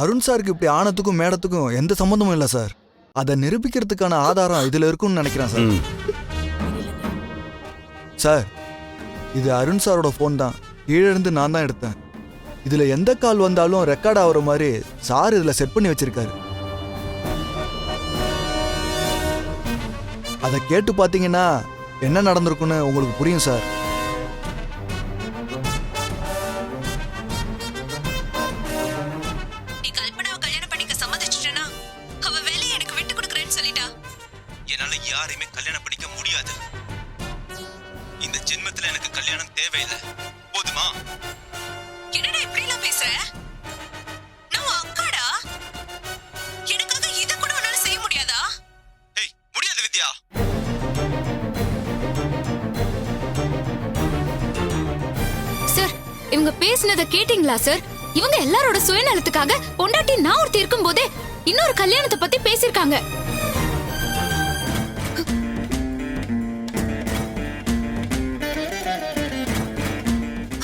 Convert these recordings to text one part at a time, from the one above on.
அருண் சாருக்கு இப்படி ஆனத்துக்கும் மேடத்துக்கும் எந்த சம்பந்தமும் இல்லை சார். அதை நிரூபிக்கிறதுக்கான ஆதாரம் இதுல இருக்கும்னு நினைக்கிறேன் சார். சார், இது அருண் சாரோட ஃபோன் தான். கீழே இருந்து நான் தான் எடுத்தேன். இதுல எந்த கால் வந்தாலும் ரெக்கார்ட் ஆகுற மாதிரி சார் இதுல செட் பண்ணி வச்சிருக்காரு. அதை கேட்டு பாத்தீங்கன்னா என்ன நடந்திருக்குன்னு உங்களுக்கு புரியும் சார். நீ கல்பனாவை கல்யாணம் பண்ணிக்க சம்மதிச்சிட்டேனா அவ வேலையை எனக்கு விட்டு கொடுக்கறேன்னு சொல்லிட்டா. என்னால யாரையுமே கல்யாணம் பண்ணிக்க முடியாது. இந்த ஜென்மத்துல எனக்கு கல்யாணம் தேவையில்லை. போதுமா? என்னடா இப்படி எல்லாம் பேசுற? நான் உன் அக்காடா. எனக்காக இத கூட உன்னால செய்ய முடியாதா? ஏய், முடியாது வித்யா. சார், இவங்க பேசினதை கேட்டீங்களா சார்? இவங்க எல்லாரோட சுயநலத்துக்காக பொண்டாட்டி நான் ஒருத்தி இருக்கும் போதே இன்னொரு கல்யாணத்தை பத்தி பேசிருக்காங்க.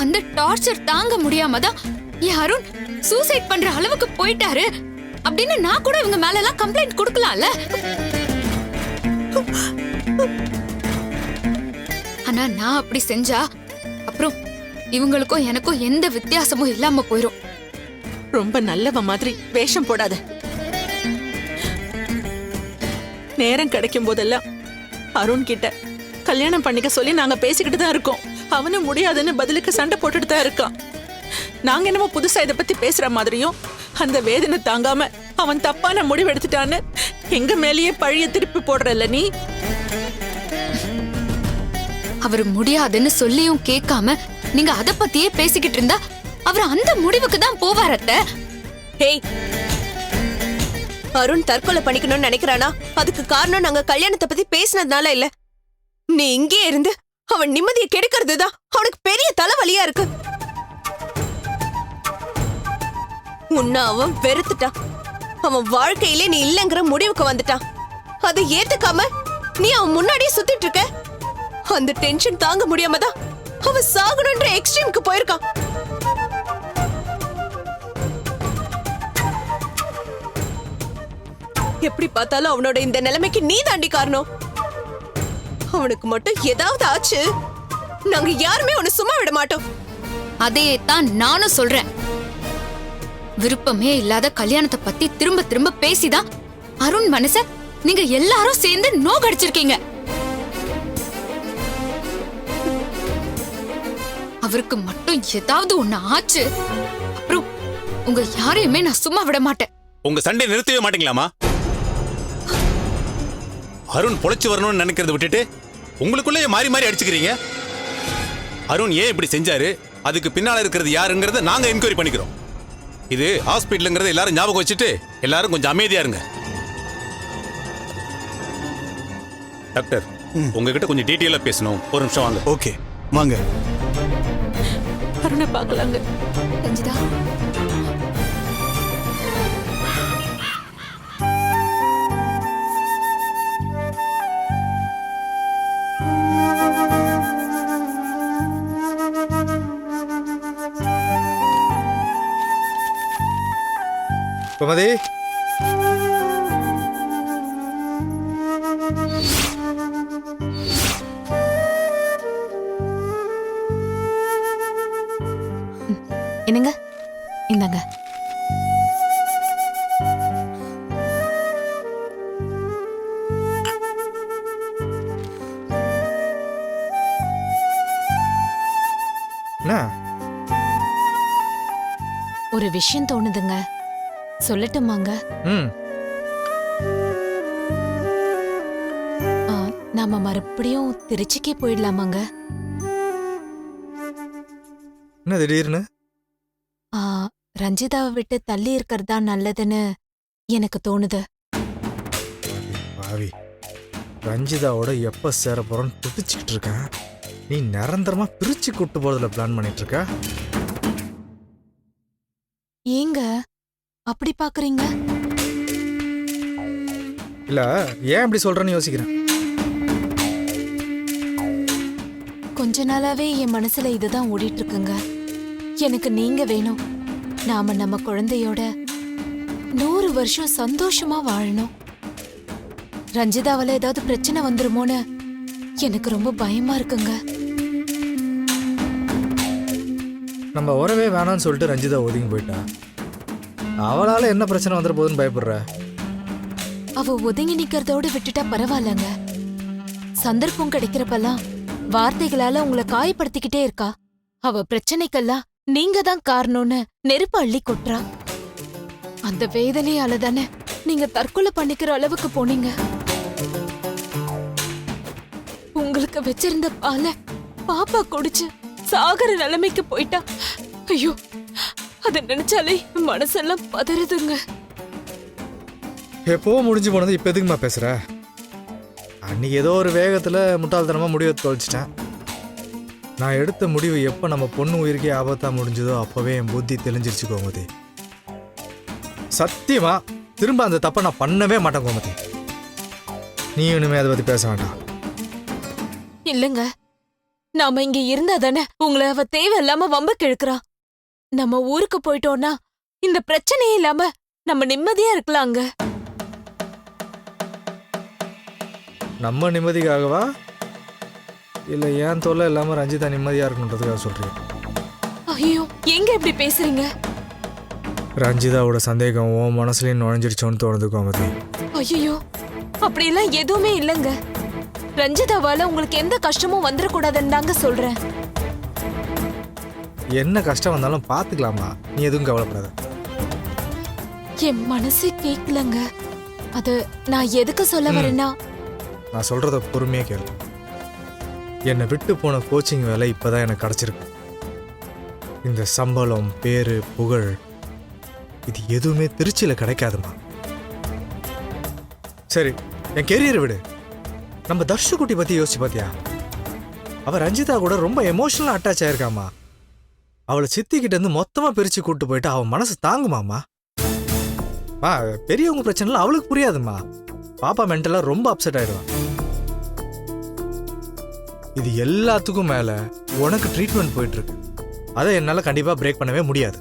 அந்த டார்ச்சர் தாங்க முடியாம தான் என் அருண் சூசைட் பண்ற அளவுக்கு போயிட்டாரு அப்படின்னு நான் கூட இவங்க மேல எல்லாம் கம்ப்ளைண்ட் கொடுக்கலாம்ல. ஆனா நான் அப்படி செஞ்சா அப்புறம் இவங்களுக்கும் எனக்கும் எந்த வித்தியாசமும் இல்லாம போயிரும். ரொம்ப நல்லவ மாதிரி வேஷம் போடாத. நேரம் கிடைக்கும் போதெல்லாம் அருண் கிட்ட கல்யாணம் பண்ணிக்க சொல்லி நாங்க பேசிக்கிட்டு தான் இருக்கோம். அவனும் முடியாதுன்னு பதிலுக்கு சண்டை போட்டுட்டு தான் இருக்கான். நாங்க என்னமோ புதுசா இதை பத்தி பேசுற மாதிரியும் அந்த வேதனை தாங்காம அவன் தப்பான முடிவு எடுத்துட்டான்னு எங்க மேலேயே பழிய திருப்பி போடுறல்ல நீ. அவர் முடியாதுன்னு சொல்லியும் கேட்காம நீங்க அத பத்தியே பேசிக்கிட்டு இருந்தா அவர் அந்த முடிவுக்கு தான் போவார் அத்தை. ஹேய், அருண் தற்கொலை பண்ணிக்கணும்னு நினைக்கிறானா அதுக்கு காரணம் நாங்க கல்யாணத்தை பத்தி பேசினதுனால இல்ல. நீ இங்கே இருந்து அவன் நிம்மதியை கெடுக்கிறது தான் அவனுக்கு பெரிய தலைவலியா இருக்கு. உன்னை அவன் வெறுத்துட்டான். அவன் வாழ்க்கையிலே நீ இல்லங்கிற முடிவுக்கு வந்துட்டான். அதை ஏத்துக்காம நீ அவன் முன்னாடியே சுத்திட்டு இருக்க. அந்த டென்ஷன் தாங்க முடியாம தான் அவன் சாகணும்ன்ற எக்ஸ்ட்ரீமுக்கு போயிருக்கான். எப்படி பார்த்தாலும் அவனோட இந்த நிலைமைக்கு நீ தாண்டி காரணம். அவனுக்கு மட்டும் ஏதாவது ஆச்சு நாங்க யாருமே உன்னை சும்மா விட மாட்டோம். அதையே தான் நானும் சொல்றேன். விருப்பமே இல்லாத கல்யாணத்தை பத்தி திரும்ப திரும்ப பேசிதான் அருண் மனச நீங்க எல்லாரும் சேர்ந்து நோகடிச்சிருக்கீங்க. அவருக்கு மட்டும் ஏதாவது ஒண்ணு ஆச்சு அப்புறம் உங்க யாரையுமே நான் சும்மா விட மாட்டேன். உங்க சண்டை நிறுத்தவே மாட்டீங்களாமா? அருண் பொழைச்சு வரணும்னு நினைக்கிறத விட்டுட்டு உங்களுக்குள்ளேயே மாறி மாறி அடிச்சுக்கிறீங்க. அருண் ஏன் இப்படி செஞ்சாரு, அதுக்கு பின்னால இருக்கிறது யாருங்கிறத நாங்க என்கொயரி பண்ணிக்கிறோம். இது ஹாஸ்பிட்டலுங்கிறத எல்லாரும் ஞாபகம் வச்சுட்டு எல்லாரும் கொஞ்சம் அமைதியா இருங்க. டாக்டர், உங்ககிட்ட கொஞ்சம் டீட்டெயிலா பேசணும். ஒரு நிமிஷம் வாங்க. ஓகே, வாங்க. அருணை பார்க்கலாங்க. ரஞ்சிதா, கோமதி, என்னங்க இந்தாங்க. என்ன ஒரு விஷயம் தோணுதுங்க, சொல்லட்டுமாங்க? நாம மறுபடியும் திருச்சிக்கே போயிடலாமாங்க? என்ன திடீர்னு? ரஞ்சிதாவை விட்டு தள்ளி இருக்கிறதா நல்லதுன்னு எனக்கு தோணுது. பாவி, ரஞ்சிதாவோட எப்ப சேர போறோன்னு துடிச்சுக்கிட்டு இருக்கேன். நீ நிரந்தரமா பிரிச்சு கூட்டு போறதுல பிளான் பண்ணிட்டு இருக்க. ஏங்க அப்படி பாக்குறீங்க? இல்ல, ஏன் அப்படி சொல்றேன்னு யோசிக்கிறேன். கொஞ்ச நாளாவே என் மனசுல இதுதான் ஓடிட்டு இருக்குங்க. எனக்கு நீங்க வேணும். நாம நம்ம குழந்தையோட 100 வருஷம் சந்தோஷமா வாழணும். ரஞ்சிதாவால ஏதாவது பிரச்சனை வந்துருமோன்னு எனக்கு ரொம்ப பயமா இருக்குங்க. நம்ம உறவே வேணாம்னு சொல்லிட்டு ரஞ்சிதா ஒதுங்கி போயிட்டா. அவளால என்ன பிரச்சனை வந்துட போகுதுன்னு பயப்படுற? அவ ஒதுங்கி நிக்கிறதோட விட்டுட்டா பரவாயில்லங்க. சந்தர்ப்பம் கிடைக்கிறப்பெல்லாம் வார்த்தைகளால உங்களை காயப்படுத்திக்கிட்டே இருக்கா. அவ பிரச்சனைக்கெல்லாம் நீங்க தான் காரணம்னு நெருப்பு அள்ளி கொட்டுறா. அந்த வேதனையால தானே நீங்க தற்கொலை பண்ணிக்கிற அளவுக்கு போனீங்க. உங்களுக்கு வச்சிருந்த பாலை பாப்பா குடிச்சு சாகர நிலைமைக்கு போயிட்டா. ஐயோ, அத நினைச்சாலே மனசெல்லாம் பதறுதுங்க. எப்போ முடிஞ்சு போனது இப்போ எதுக்குமா பேசுற? அன்னைக்கு ஏதோ ஒரு வேகத்தில் முட்டாள்தனமாக முடிவை தொலைச்சிட்டேன். நான் எடுத்த முடிவு எப்போ நம்ம பொண்ணு உயிருக்கே ஆபத்தாக முடிஞ்சதோ அப்போவே என் புத்தி தெளிஞ்சிருச்சு கோமதி. சத்தியமா திரும்ப அந்த தப்பை நான் பண்ணவே மாட்டேன் கோமதி. நீ இனிமே அதை பற்றி பேச வேண்டாம். இல்லங்க, நாம இங்க இருந்தா தானே உங்களை அவ தேவையில்லாம வம்புக்கு இழுக்கிறா. நம்ம ஊருக்கு போயிட்டோம்னா இந்த பிரச்சனையே இல்லாம நம்ம நிம்மதியா இருக்கலாங்க. நம்ம நிம்மதிக்காகவா இல்லை ஏன் தொல்லை இல்லாமல் ரஞ்சிதா நிம்மதியாக இருக்கணுன்றதுக்காக சொல்கிறீங்க? ஐயோ, எங்க இப்படி பேசுறீங்க? ரஞ்சிதாவோட சந்தேகம் உன் மனசுலேயும் நுழைஞ்சிருச்சோன்னு தோணுது கோமதி. ஐயோ, அப்படியெல்லாம் எதுவுமே இல்லைங்க. ரஞ்சிதாவால உங்களுக்கு எந்த கஷ்டமும் வந்துடக்கூடாதுன்னு தாங்க சொல்றேன். என்ன கஷ்டம் வந்தாலும் பார்த்துக்கலாமா, நீ எதுவும் கவலைப்படாத. என் மனசு கேட்கலங்க. அது நான் எதுக்கு சொல்ல வரேன்னா, நான் சொல்கிறத பொறுமையாக கேளு. என்னை விட்டு போன கோச்சிங் வேலை இப்போதான் எனக்கு கிடச்சிருக்கு. இந்த சம்பளம், பேரு, புகழ் இது எதுவுமே திருச்சியில் கிடைக்காதுமா. சரி, என் கெரியரை விடு. நம்ம தர்ஷகுட்டி பற்றி யோசிச்சு பார்த்தியா? அவள் ரஞ்சிதா கூட ரொம்ப எமோஷனலாக அட்டாச் ஆயிருக்காமா. அவளை சித்திக்கிட்ட இருந்து மொத்தமாக பிரித்து கூப்பிட்டு போயிட்டு அவன் மனசு தாங்குமாம்மா. பெரியவங்க பிரச்சனைலாம் அவளுக்கு புரியாதுமா. பாப்பா மென்டலாக ரொம்ப அப்செட் ஆயிடுவான். இது எல்லாத்துக்கும் மேலே உனக்கு ட்ரீட்மெண்ட் போயிட்டு இருக்கு. அதை என்னால் கண்டிப்பாக பிரேக் பண்ணவே முடியாது.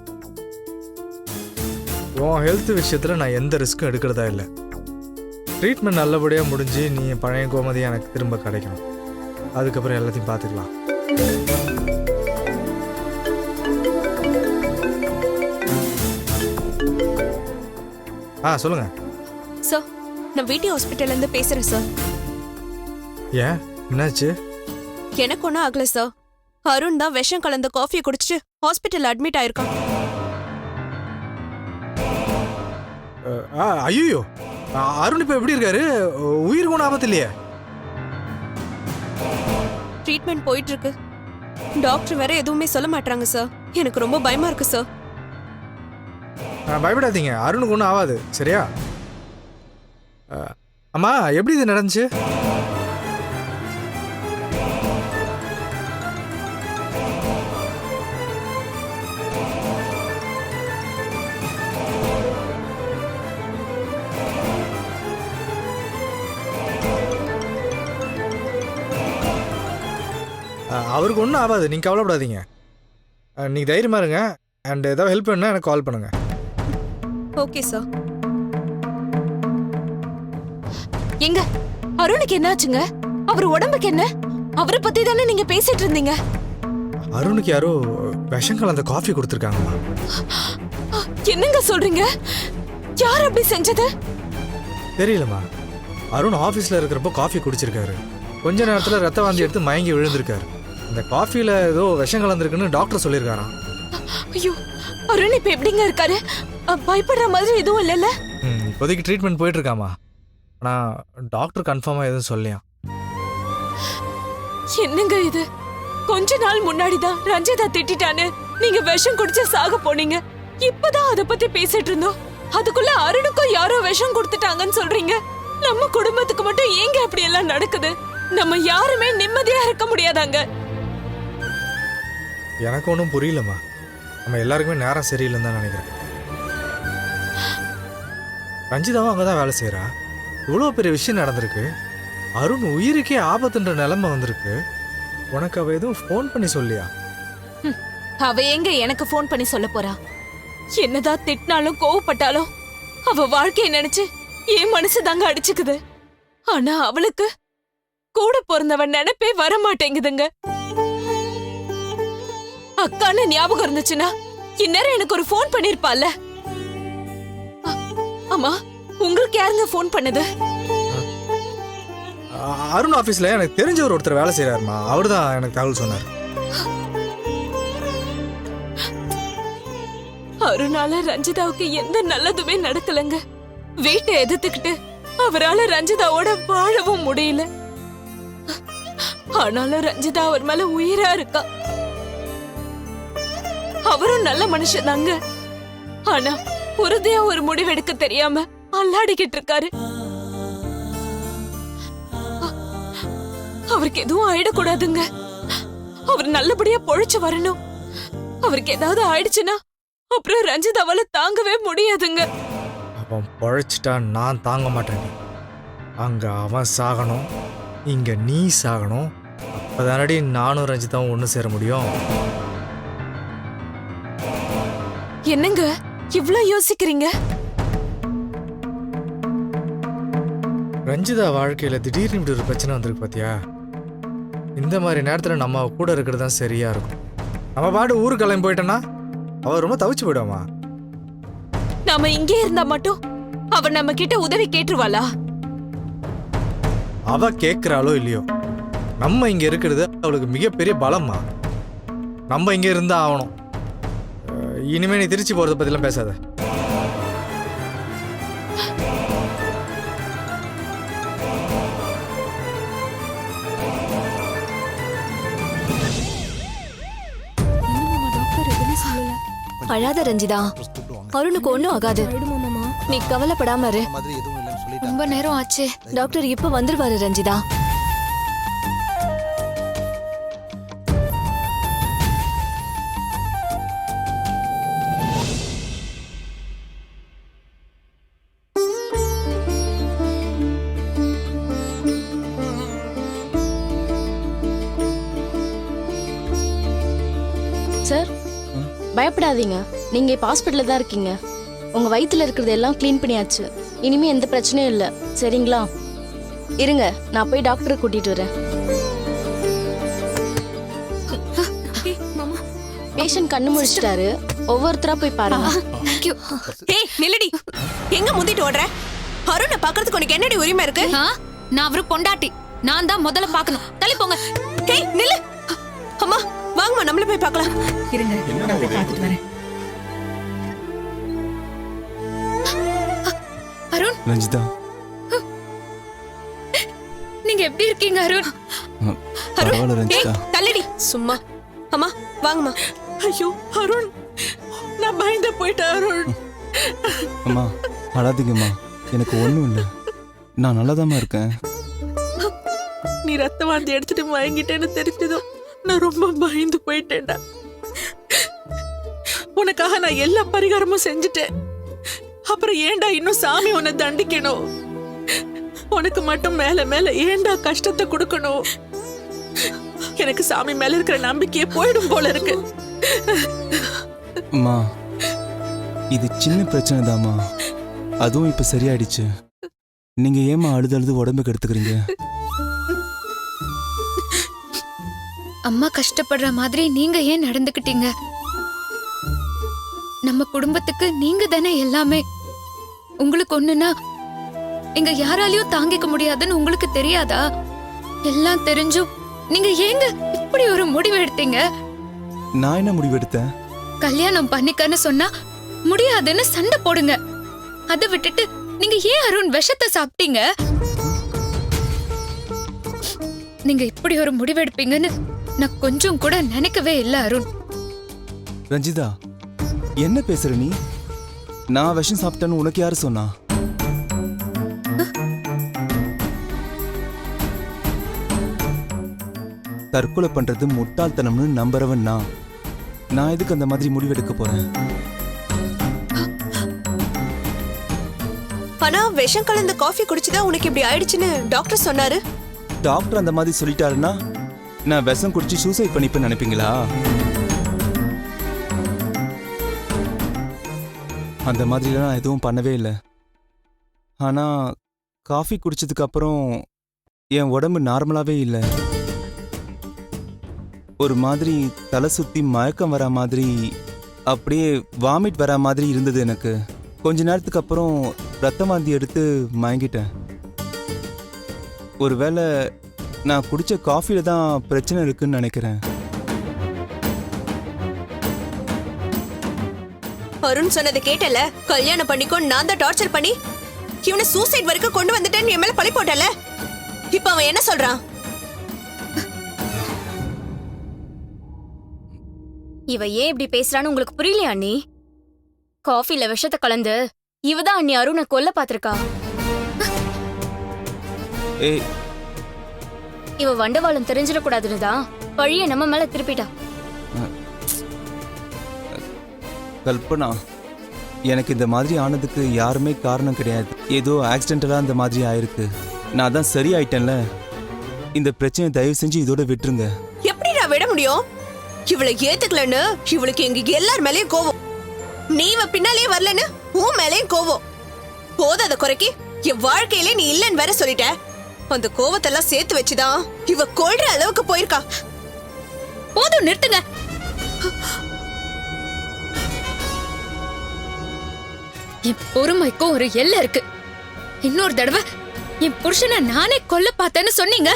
உன் ஹெல்த் விஷயத்தில் நான் எந்த ரிஸ்க்கும் எடுக்கிறதா இல்லை. ட்ரீட்மெண்ட் நல்லபடியாக முடிஞ்சு நீ பழைய கோமதி எனக்கு திரும்ப கிடைக்கணும். அதுக்கப்புறம் எல்லாத்தையும் பார்த்துக்கலாம். சொல்லுங்க சார், நான் வீட்டு ஹாஸ்பிட்டல்ல இருந்து பேசுறேன் சார். ஏன், என்னாச்சு? எனக்கு ஒன்றும் ஆகல சார். அருண் தான் விஷம் கலந்த காஃபியை குடிச்சிட்டு ஹாஸ்பிட்டல் அட்மிட் ஆயிருக்கான். ஐயோ, அருண் இப்போ எப்படி இருக்காரு? உயிர் கூட ஆபத்து இல்லையே? ட்ரீட்மெண்ட் போயிட்டு இருக்கு. டாக்டர் வேற எதுவுமே சொல்ல மாட்டாங்க சார். எனக்கு ரொம்ப பயமா இருக்கு சார். பயப்படாதீங்க, அருணுக்கு ஒன்றும் ஆகாது, சரியா? அம்மா, எப்படி இது நடந்துச்சு? அவருக்கு ஒன்றும் ஆகாது, நீங்கள் கவலைப்படாதீங்க. நீங்கள் தைரியமாக இருங்க. அண்ட் ஏதாவது ஹெல்ப் பண்ணால் எனக்கு கால் பண்ணுங்கள். Okay sir. எங்க அருணுக்கு என்னாச்சுங்க? அவர் உடம்புக்கு என்ன? அவரை பத்தி தானே நீங்க பேசிட்டு இருந்தீங்க. அருணுக்கு யாரோ விஷம் கலந்த காஃபி கொடுத்துருக்காங்கம்மா. என்னங்க சொல்றீங்க? யார் அப்படி செஞ்சது? தெரியலம்மா. அருண் ஆஃபீஸில் இருக்கிறப்போ காஃபி குடிச்சிருக்காரு. கொஞ்ச நேரத்தில் ரத்த வாந்தி எடுத்து மயங்கி விழுந்திருக்காரு. இந்த காஃபியில் ஏதோ விஷம் கலந்துருக்குன்னு டாக்டர் சொல்லியிருக்காராம். ஐயோ, அருண் இப்ப எப்படிங்க இருக்காரு? பயப்படுற மாதிரி எதுவும் இல்லைல்ல? இப்போதைக்கு ட்ரீட்மெண்ட் போயிட்டு இருக்காமா. ஆனால் டாக்டர் கன்ஃபார்மாக எதுவும் சொல்லியா. என்னங்க இது? கொஞ்ச நாள் முன்னாடி தான் ரஞ்சிதா திட்டான்னு நீங்க விஷம் குடிச்சு சாக போனீங்க. இப்பதான் அத பத்தி பேசிட்டு இருந்தோம். அதுக்குள்ள அருணுக்கும் யாரோ விஷம் கொடுத்துட்டாங்கன்னு சொல்றீங்க. நம்ம குடும்பத்துக்கு மட்டும் ஏங்க அப்படி எல்லாம் நடக்குது? நம்ம யாருமே நிம்மதியா இருக்க முடியாதாங்க. எனக்கு ஒன்றும் புரியலம்மா. நம்ம எல்லாருக்குமே நேரம் சரியில்லைன்னு தான் நினைக்கிறேன். ரஞ்சிதாவும் அங்கே தான் வேலை செய்கிறா. இவ்வளோ பெரிய விஷயம் நடந்திருக்கு. அருண் உயிருக்கே ஆபத்துன்ற நிலைமை வந்திருக்கு. உனக்கு அவ எதுவும் ஃபோன் பண்ணி சொல்லியா? அவ எங்க எனக்கு ஃபோன் பண்ணி சொல்ல போறா? என்னதான் திட்டினாலும் கோவப்பட்டாலும் அவ வாழ்க்கைய நினைச்சு என் மனசு தாங்க அடிச்சுக்குது. ஆனா அவளுக்கு கூட பிறந்தவன் நினைப்பே வர மாட்டேங்குதுங்க. அக்கான்னு ஞாபகம் இருந்துச்சுன்னா இந்நேரம் எனக்கு ஒரு ஃபோன் பண்ணிருப்பால. அம்மா, உங்களுக்கு யாருங்க ஃபோன் பண்ணது? அருண் ஆஃபீஸில் எனக்கு தெரிஞ்சவர் ஒருத்தர் வேலை செய்கிறாருமா, அவர் தான் எனக்கு தகவல் சொன்னார். அருணால ரஞ்சிதாவுக்கு எந்த நல்லதுமே நடக்கலங்க. வீட்டை எதிர்த்துக்கிட்டு அவரால ரஞ்சிதாவோட வாழவும் முடியல. ஆனாலும் ரஞ்சிதா அவர் மேல உயிரா இருக்கா. அவரும் நல்ல மனுஷன் தாங்க. ஆனா உறுதியா ஒரு முடிவெடுக்க தெரியாம அல்லாடிக்கிட்டு இருக்காரு. அவருக்கு எதுவும் ஆயிடக்கூடாதுங்க. அவர் நல்லபடியா பொழைச்சு வரணும். அவருக்கு ஏதாவது ஆயிடுச்சுன்னா அப்புறம் ரஞ்சிதாவால தாங்கவே முடியாதுங்க. அவன் பொழைச்சிட்டா நான் தாங்க மாட்டேன். அங்கே அவன் சாகணும், இங்கே நீ சாகணும். அப்போதானடி நானும் ரஞ்சிதாவும் ஒன்று சேர முடியும். என்னங்க இவ்ளோ யோசிக்கிறீங்க? ரஞ்சிதா வாழ்க்கையில் திடீர்னு இப்படி ஒரு பிரச்சனை வந்திருக்கு பார்த்தியா? இந்த மாதிரி நேரத்தில் நம்ம அவ கூட இருக்கிறது தான் சரியாக இருக்கும். நம்ம பாட்டு ஊருக்கு கிளம்பி போயிட்டோன்னா அவள் ரொம்ப தவிச்சு போயிடுவாமா. நாம இங்கே இருந்தா மட்டும் அவ நம்ம கிட்ட உதவி கேட்டுருவாளா? அவ கேட்குறாளோ இல்லையோ, நம்ம இங்கே இருக்கிறது அவளுக்கு மிகப்பெரிய பலம்மா. நம்ம இங்கே இருந்தா ஆகணும். இனிமே நீ திருச்சி போகிறத பற்றிலாம் பேசாத. அழாத ரஞ்சிதா, அருணுக்கு ஒண்ணும் ஆகாது. நீ கவலைப்படாம இரு. ரொம்ப நேரம் ஆச்சு. டாக்டர் இப்ப வந்துருவாரு ரஞ்சிதா. சார், பயப்படாதீங்க. நீங்க இப்ப ஹாஸ்பிட்டல்ல தான் இருக்கீங்க. உங்க வயித்துல இருக்கிறது எல்லாம் க்ளீன் பண்ணியாச்சு. இனிமே எந்த பிரச்சனையும் இல்ல, சரிங்களா? இருங்க, நான் போய் டாக்டரை கூட்டிட்டு வரேன். பேஷண்ட் கண்ணு முடிச்சிட்டாரு. ஒவ்வொருத்தரா போய் பாருங்க. ஏய் நில்லடி, எங்க முந்திட்டு ஓடுற? அருணை பாக்குறதுக்கு உனக்கு என்னடி உரிமை இருக்கு? நான் அவரு பொண்டாட்டி, நான் தான் முதல்ல பார்க்கணும். தள்ளி போங்க. ஏய் நில்லு. அம்மா வாங்கம்மா, நம்மள போய் பார்க்கலாம். இருங்க, நான் போய் பார்த்துட்டு வரேன். அருண், ரஞ்சிதா, நீங்க எப்படி இருக்கீங்க அருண்? பரவாயில்ல ரஞ்சிதா. தள்ளடி சும்மா. அம்மா வாங்கம்மா. ஐயோ அருண், நான் பயந்து போயிட்டேன் அருண். அம்மா அழாதீங்கம்மா, எனக்கு ஒன்றும் இல்லை, நான் நல்லாதாம்மா இருக்கேன். நீ ரத்த வாந்தி எடுத்துட்டு வாங்கிட்டேன்னு தெரிஞ்சதும் நான் ரொம்ப பயந்து போயிட்டேன்டா. உனக்காக நான் எல்லா பரிகாரமும் செஞ்சுட்டேன். அப்புறம் ஏன்டா இன்னும் சாமி உன்னை தண்டிக்கணும்? உனக்கு மட்டும் மேல மேல ஏன்டா கஷ்டத்தை கொடுக்கணும்? எனக்கு சாமி மேல இருக்கிற நம்பிக்கையே போயிடும் போல இருக்கு. அம்மா, இது சின்ன பிரச்சனை தாம்மா, அதுவும் இப்ப சரியாயிடுச்சு. நீங்க ஏமா அழுது அழுது உடம்புக்கு எடுத்துக்கிறீங்க? அம்மா கஷ்டப்படுற மாதிரி நீங்க ஏன் நடந்துக்கிட்டீங்க? நம்ம குடும்பத்துக்கு நீங்க தானே எல்லாமே. உங்களுக்கு ஒண்ணுன்னா எங்க யாராலையும் தாங்கிக்க முடியாதுன்னு உங்களுக்கு தெரியாதா? எல்லாம் தெரிஞ்சும் நீங்க ஏங்க இப்படி ஒரு முடிவு எடுத்தீங்க? நான் என்ன முடிவு எடுத்தேன்? கல்யாணம் பண்ணிக்கன்னு சொன்னா முடியாதுன்னு சண்டை போடுங்க. அதை விட்டுட்டு நீங்க ஏன் அருண் விஷத்தை சாப்பிட்டீங்க? நீங்க இப்படி ஒரு முடிவெடுப்பீங்கன்னு நான் கொஞ்சம் கூட நினைக்கவே இல்லை அருண். ரஞ்சிதா, என்ன பேசுற நீ? நான் விஷம் சாப்பிட்டேன்னு உனக்கு யாரு சொன்னா? தற்கொலை பண்றது முட்டாள்தனம்னு நம்புறவன் நான் எதுக்கு அந்த மாதிரி முடிவெடுக்க போறேன்? ஆனா விஷம் கலந்த காஃபி குடிச்சுதான் உனக்கு இப்படி ஆயிடுச்சுன்னு டாக்டர் சொன்னாரு. டாக்டர் அந்த மாதிரி சொல்லிட்டாருன்னா நான் விஷம் குடிச்சு சூசைட் பண்ணிப்பேன்னு நினைப்பீங்களா? அந்த மாதிரிலாம் நான் எதுவும் பண்ணவே இல்லை. ஆனால் காஃபி குடிச்சதுக்கு அப்புறம் என் உடம்பு நார்மலாகவே இல்லை. ஒரு மாதிரி தலை சுற்றி மயக்கம் வர மாதிரி, அப்படியே வாமிட் வர மாதிரி இருந்தது எனக்கு. கொஞ்ச நேரத்துக்கு அப்புறம் ரத்த வாந்தி எடுத்து மயங்கிட்டேன். ஒருவேளை நான் குடிச்ச காஃபில தான் பிரச்சனை இருக்குன்னு நினைக்கிறேன். அருண் சொன்னதை கேட்டல, கல்யாணம் பண்ணிக்கோ நான் தான் டார்ச்சர் பண்ணி இவனை சூசைட் வரைக்கும் கொண்டு வந்துட்டேன்னு என் மேல பழி போட்டல. இப்ப அவன் என்ன சொல்றான்? இவ ஏன் இப்படி பேசுறான்னு உங்களுக்கு புரியலையா அண்ணி? காஃபில விஷத்தை கலந்து இவதான் அண்ணி அருணை கொல்ல பாத்திருக்கா. ஏய், இவ வண்டவாளம் தெரிஞ்சிடக்கூடாதுன்னு தான் பழிய நம்ம மேல திருப்பிட்டா. கல்பனா, எனக்கு இந்த மாதிரி ஆனதுக்கு யாருமே காரணம் கிடையாது. ஏதோ ஆக்சிடென்டலாக இந்த மாதிரி ஆயிருக்கு. நான் தான் சரி ஆயிட்டேன்ல. இந்த பிரச்சனை தயவு செஞ்சு இதோட விட்டுருங்க. எப்படிடா விட முடியும்? இவளை ஏத்துக்கலன்னு இவளுக்கு எங்க எல்லார் மேலயும் கோவம். நீ இவ பின்னாலேயே வரலன்னு உன் மேலயும் கோவம். போதாத குறைக்கு என் வாழ்க்கையிலே நீ இல்லன்னு வேற சொல்லிட்ட. அந்த கோவத்தெல்லாம் சேர்த்து வச்சுதான் இவ கொல்ற அளவுக்கு போயிருக்கா. போதும், நிறுத்துங்க. என் பொறுமைக்கும் ஒரு எல்லை இருக்கு. இன்னொரு தடவை என் புருஷனை நானே கொல்ல பார்த்தேன்னு சொன்னீங்க,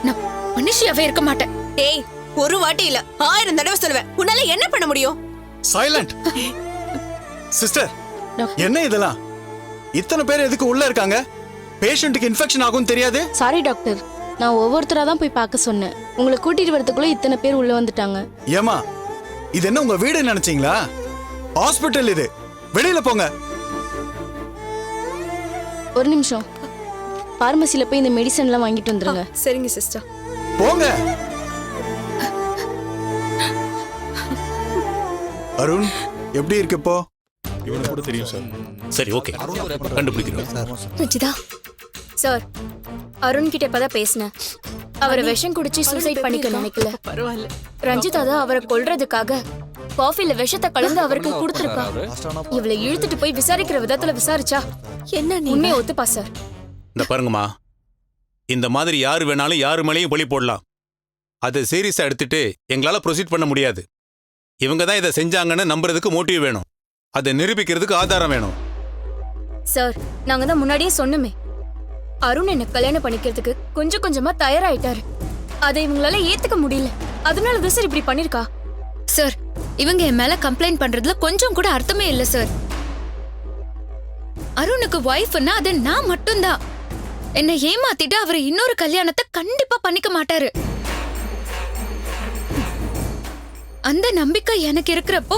நான் மனுஷியாவே இருக்க மாட்டேன். டேய், ஒரு வாட்டி இல்ல 1000 தடவை சொல்லுவேன். உன்னால என்ன பண்ண முடியும்? சைலண்ட். சிஸ்டர், என்ன இதெல்லாம்? இத்தனை பேர் எதுக்கு உள்ள இருக்காங்க? பேஷண்ட்டுக்கு இன்ஃபெக்ஷன் ஆகும் தெரியாது? சாரி டாக்டர், நான் ஒவ்வொருத்தரா தான் போய் பார்க்க சொன்னேன். உங்களை கூட்டிட்டு வரதுக்குள்ள இத்தனை பேர் உள்ள வந்துட்டாங்க. ஏமா, இது என்ன உங்க வீடு நினைச்சீங்களா? ஹாஸ்பிட்டல் இது. வெளியில போங்க. ஒரு நிமிஷம், பார்மசில போய் இந்த மெடிசன்லாம் வாங்கிட்டு வந்துருங்க. சரிங்க சிஸ்டர். போங்க. அருண், எப்படி இருக்கு இப்போ? இவனுக்கு கூட தெரியும் சார். சரி, ஓகே, கண்டுபிடிக்கிறோம். ரஞ்சிதா சார், அருண் கிட்ட இப்பதான் பேசினேன். அவரை விஷம் குடிச்சு சூசைட் பண்ணிக்க நினைக்கல. பரவாயில்ல. ரஞ்சிதா தான் அவரை கொல்றதுக்காக காஃபில விஷத்தை கலந்து அவருக்கு கொடுத்துருக்கா. இவளை இழுத்துட்டு போய் விசாரிக்கிற விதத்துல விசாரிச்சா என்ன நீ உண்மையை ஒத்துப்பா சார். இந்த பாருங்கம்மா, இந்த மாதிரி யாரு வேணாலும் யாரு மேலேயும் பழி போடலாம். அதை சீரியஸா எடுத்துட்டு எங்களால ப்ரொசீட் பண்ண முடியாது. இவங்க தான் இதை செஞ்சாங்கன்னு நம்புறதுக்கு மோட்டிவ் வேணும். அதை நிரூபிக்கிறதுக்கு ஆதாரம் வேணும். சார், நாங்க தான் முன்னாடியே சொன்னோமே, அருண் என்ன கல்யாணம் பண்ணிக்கிறதுக்கு கொஞ்சம் கொஞ்சமா தயாராயிட்டாரு. அதை இவங்களால ஏத்துக்க முடியல. அதனாலதான் சார் இப்படி பண்ணிருக்கா. சார், இவங்க என் மேல கம்ப்ளைண்ட் பண்றதுல கொஞ்சம் கூட அர்த்தமே இல்ல சார். அருணுக்கு வைஃப்னா அது நான் மட்டும்தான். என்னை ஏமாத்திட்டு அவர் இன்னொரு கல்யாணத்தை கண்டிப்பா பண்ணிக்க மாட்டாரு. அந்த நம்பிக்கை எனக்கு இருக்கிறப்போ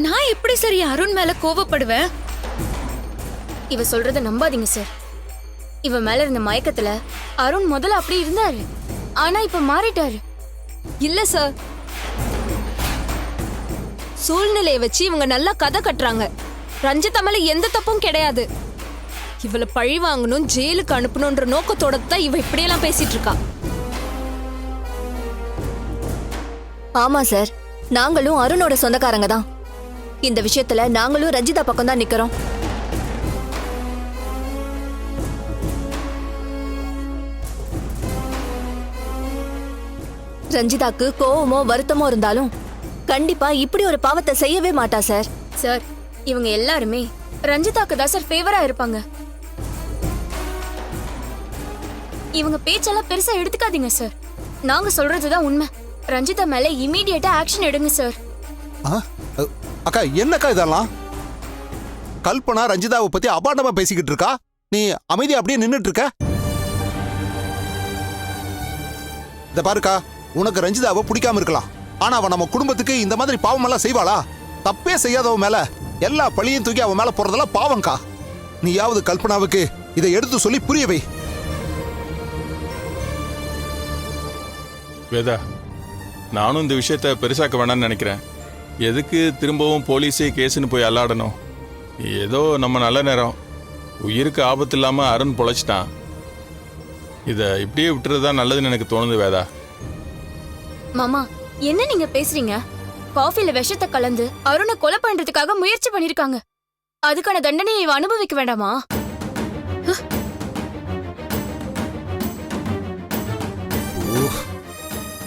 நான் எப்படி சரி அருண் மேல கோவப்படுவேன்? இவ சொல்றத நம்பாதீங்க சார். இவ மேல இருந்த மயக்கத்துல அருண் முதல்ல அப்படி இருந்தாரு, ஆனா இப்ப மாறிட்டாரு. இல்ல சார், சூழ்நிலையை வச்சு இவங்க நல்லா கதை கட்டுறாங்க. ரஞ்சிதா மேல எந்த தப்பும் கிடையாது. இவளை பழி வாங்கணும், ஜெயிலுக்கு அனுப்பணும்ன்ற நோக்கத்தோட தான் இவ இப்படியெல்லாம் பேசிட்டு இருக்கா. ஆமா சார், நாங்களும் அருணோட சொந்தக்காரங்க தான். இந்த விஷயத்துல நாங்களும் ரஞ்சிதா பக்கம் தான் நிக்கிறோம். ரஞ்சிதாக்கு கோவமோ வருத்தமோ இருந்தாலும் கண்டிப்பா இப்படி ஒரு பாவத்தை செய்யவே மாட்டா சார். சார், இவங்க எல்லாருமே ரஞ்சிதாக்கு தான் சார் ஃபேவரா இருப்பாங்க. இவங்க பேச்செல்லாம் பெருசா எடுத்துக்காதீங்க சார். நாங்க சொல்றதுதான் உண்மை. ரஞ்சிதா மேல இமீடியட்டா ஆக்ஷன் எடுங்க சார். அக்கா, என்னக்கா இதெல்லாம்? கல்பனா ரஞ்சிதாவை பத்தி அபாண்டமா பேசிக்கிட்டு இருக்கா. நீ அமைதியா அப்படியே நின்னுட்டு இருக்க. இத பாருக்கா, உனக்கு ரஞ்சிதாவை பிடிக்காம இருக்கலாம், ஆனா அவன் நம்ம குடும்பத்துக்கு இந்த மாதிரி பாவமெல்லாம் செய்வாளா? தப்பே செய்யாதவ மேல எல்லா பழியும் தூக்கி அவன் மேல போறதெல்லாம் பாவம்க்கா. நீயாவது கல்பனாவுக்கு இதை எடுத்து சொல்லி புரிய வை. வேதா, நானும் இந்த விஷயத்த பெருசாக்க வேணாம்னு நினைக்கிறேன். எதுக்கு திரும்பவும் போலீஸே கேஸுன்னு போய் அல்லாடணும்? ஏதோ நம்ம நல்ல நேரம், உயிருக்கு ஆபத்து இல்லாமல் அருண் பொழைச்சிட்டான். இதை இப்படியே விட்டுறது தான் நல்லதுன்னு எனக்கு தோணுது வேதா. மாமா, என்ன நீங்க பேசுறீங்க? காஃபில விஷத்தை கலந்து அருணை கொலை பண்றதுக்காக முயற்சி பண்ணிருக்காங்க. அதுக்கான தண்டனையை இவ அனுபவிக்க வேண்டாமா?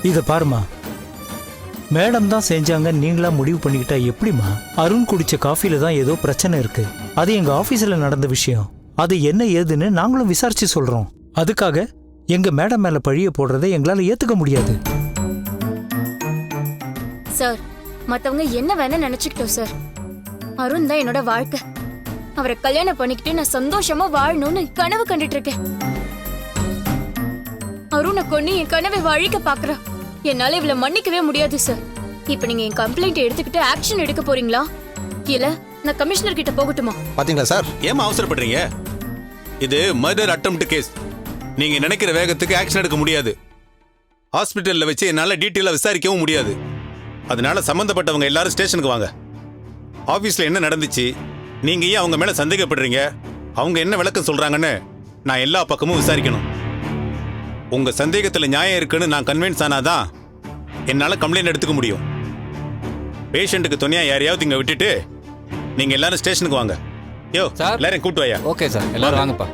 இத பாருமா, மேடம் தான் செஞ்சாங்க நீங்களா முடிவு பண்ணிக்கிட்டா எப்படிமா? அருண் குடிச்ச காஃபில தான் ஏதோ பிரச்சனை இருக்கு. அது எங்க ஆபீஸ்ல நடந்த விஷயம். அது என்ன ஏதுன்னு நாங்களும் விசாரிச்சு சொல்றோம். அதுக்காக எங்க மேடம் மேல பழிய போடுறதை எங்களால ஏத்துக்க முடியாது. சார், மத்தவங்க என்ன வேணா நினைச்சுக்கிட்டோம் சார். அருண் தான் என்னோட வாழ்க்கை. அவரை கல்யாணம் பண்ணிக்கிட்டு நான் சந்தோஷமா வாழணும்னு கனவு கண்டுட்டு இருக்கேன். அருணை கொண்டு என் கனவை அழிக்க பாக்குறா. என்னால இவளை மன்னிக்கவே முடியாது சார். இப்ப நீங்க என் கம்ப்ளைண்ட் எடுத்துக்கிட்டு ஆக்ஷன் எடுக்க போறீங்களா, இல்ல நான் கமிஷனர் கிட்ட போகட்டுமா? பாத்தீங்களா சார்? ஏமா அவசரப்படுறீங்க? இது மர்டர் அட்டெம்ப்ட் கேஸ். நீங்க நினைக்கிற வேகத்துக்கு ஆக்ஷன் எடுக்க முடியாது. ஹாஸ்பிட்டல்ல வச்சு என்னால டீட்டெயிலா விசாரிக்கவும் முடியாது. அதனால சம்பந்தப்பட்டவங்க எல்லாரும் ஸ்டேஷனுக்கு வாங்க. ஆபீஸ்ல என்ன நடந்துச்சு, நீங்க ஏன் அவங்க மேல சந்தேகப்படுறீங்க, அவங்க என்ன விளக்கம் சொல்றாங்கன்னு நான் எல்லா பக்கமும் விசாரிக்கணும். உங்க சந்தேகத்துல நியாயம் இருக்குன்னு நான் கன்வின்ஸ் ஆனாதான் என்னால கம்ப்ளைண்ட் எடுத்துக்க முடியும். பேஷண்ட்டுக்கு துணையா யாரையாவது இங்க விட்டுட்டு நீங்க எல்லாரும் ஸ்டேஷனுக்கு வாங்க. யோ, எல்லாரையும் கூட்டு வாயா. ஓகே சார், எல்லாரும் வாங்கப்பா.